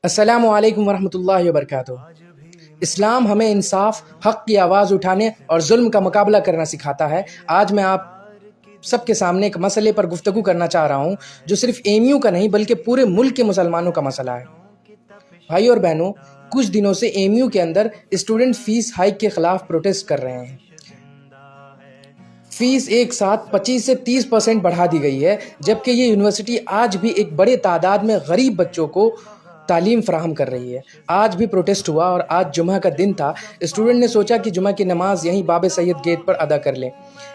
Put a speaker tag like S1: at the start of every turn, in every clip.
S1: السلام علیکم ورحمۃ اللہ وبرکاتہ۔ اسلام ہمیں انصاف، حق کی آواز اٹھانے اور ظلم کا مقابلہ کرنا سکھاتا ہے۔ آج میں آپ سب کے سامنے ایک مسئلے پر گفتگو کرنا چاہ رہا ہوں جو صرف اے ایم یو کا نہیں بلکہ پورے ملک کے مسلمانوں کا مسئلہ ہے۔ بھائی اور بہنوں، کچھ دنوں سے اے ایم یو کے اندر اسٹوڈنٹ فیس ہائیک کے خلاف پروٹیسٹ کر رہے ہیں۔ فیس ایک ساتھ 25 سے 30% بڑھا دی گئی ہے، جبکہ یہ یونیورسٹی آج بھی ایک بڑے تعداد میں غریب بچوں کو تعلیم فراہم کر رہی ہے۔ آج بھی پروٹیسٹ ہوا اور آج جمعہ کا دن تھا۔ اسٹوڈنٹ نے سوچا کہ جمعہ کی نماز یہیں باب سید گیٹ پر ادا کر لیں،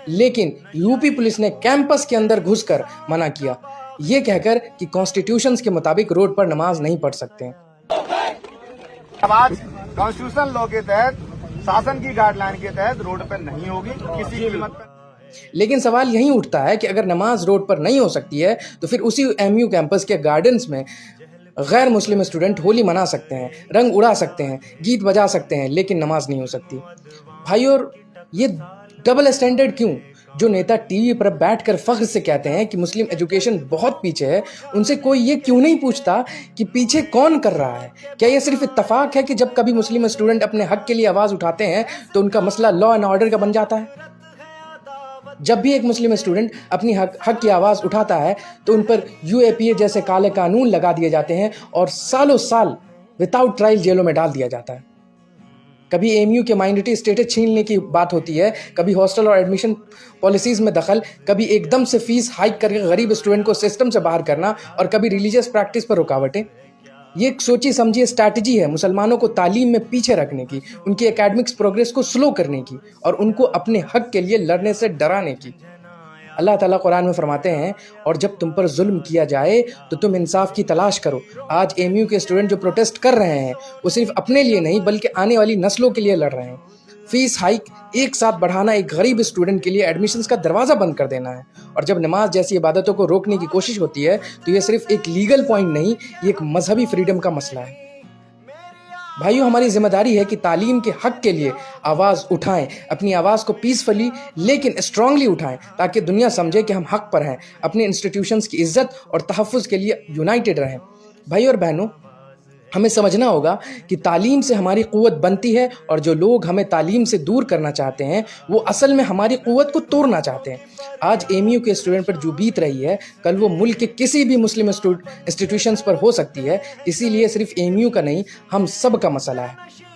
S1: لیکن یو پی پولیس نے کیمپس کے اندر گھس کر منع کیا، یہ کہہ کر کہ کانسٹیٹیوشنز کے مطابق روڈ پر نماز نہیں پڑھ سکتے ہیں۔
S2: آواز کانسٹیٹیوشن لا کے تحت، شاسن کی گائیڈ لائن کے تحت روڈ پر نہیں ہوگی کسی قیمت پر۔
S1: لیکن سوال یہی اٹھتا ہے کہ اگر نماز روڈ پر نہیں ہو سکتی ہے تو پھر اسی ایم یو کیمپس کے گارڈنز میں غیر مسلم اسٹوڈنٹ ہولی منا سکتے ہیں، رنگ اڑا سکتے ہیں، گیت بجا سکتے ہیں، لیکن نماز نہیں ہو سکتی۔ بھائی، اور یہ ڈبل اسٹینڈرڈ کیوں؟ جو نیتا ٹی وی پر بیٹھ کر فخر سے کہتے ہیں کہ مسلم ایجوکیشن بہت پیچھے ہے، ان سے کوئی یہ کیوں نہیں پوچھتا کہ پیچھے کون کر رہا ہے؟ کیا یہ صرف اتفاق ہے کہ جب کبھی مسلم اسٹوڈنٹ اپنے حق کے لیے آواز اٹھاتے ہیں تو ان کا مسئلہ لا اینڈ آرڈر کا بن جاتا ہے؟ جب بھی ایک مسلم اسٹوڈنٹ اپنی حق کی آواز اٹھاتا ہے تو ان پر یو اے پی اے جیسے کالے قانون لگا دیے جاتے ہیں اور سالوں سال وداؤٹ ٹرائل جیلوں میں ڈال دیا جاتا ہے۔ کبھی اے ایم یو کے مائنورٹی اسٹیٹس چھیننے کی بات ہوتی ہے، کبھی ہاسٹل اور ایڈمیشن پالیسیز میں دخل، کبھی ایک دم سے فیس ہائیک کر کے غریب اسٹوڈنٹ کو سسٹم سے باہر کرنا، اور کبھی ریلیجیس پریکٹس پر رکاوٹیں۔ یہ ایک سوچی سمجھی اسٹریٹجی ہے مسلمانوں کو تعلیم میں پیچھے رکھنے کی، ان کی اکیڈمکس پروگریس کو سلو کرنے کی اور ان کو اپنے حق کے لیے لڑنے سے ڈرانے کی۔ اللہ تعالیٰ قرآن میں فرماتے ہیں، اور جب تم پر ظلم کیا جائے تو تم انصاف کی تلاش کرو۔ آج اے ایم یو کے اسٹوڈنٹ جو پروٹیسٹ کر رہے ہیں وہ صرف اپنے لیے نہیں بلکہ آنے والی نسلوں کے لیے لڑ رہے ہیں۔ فیس ہائیک ایک ساتھ بڑھانا ایک غریب اسٹوڈنٹ کے لیے ایڈمیشنز کا دروازہ بند کر دینا ہے، اور جب نماز جیسی عبادتوں کو روکنے کی کوشش ہوتی ہے تو یہ صرف ایک لیگل پوائنٹ نہیں، یہ ایک مذہبی فریڈم کا مسئلہ ہے۔ بھائیو، ہماری ذمہ داری ہے کہ تعلیم کے حق کے لیے آواز اٹھائیں، اپنی آواز کو پیسفلی لیکن اسٹرانگلی اٹھائیں تاکہ دنیا سمجھے کہ ہم حق پر ہیں، اپنے انسٹیٹیوشنز کی عزت اور تحفظ کے لیے یونائٹڈ رہیں۔ بھائی اور بہنوں، ہمیں سمجھنا ہوگا کہ تعلیم سے ہماری قوت بنتی ہے، اور جو لوگ ہمیں تعلیم سے دور کرنا چاہتے ہیں وہ اصل میں ہماری قوت کو توڑنا چاہتے ہیں۔ آج اے ایم یو کے اسٹوڈنٹ پر جو بیت رہی ہے کل وہ ملک کے کسی بھی مسلم انسٹیٹیوشنز پر ہو سکتی ہے، اسی لیے صرف اے ایم یو کا نہیں، ہم سب کا مسئلہ ہے۔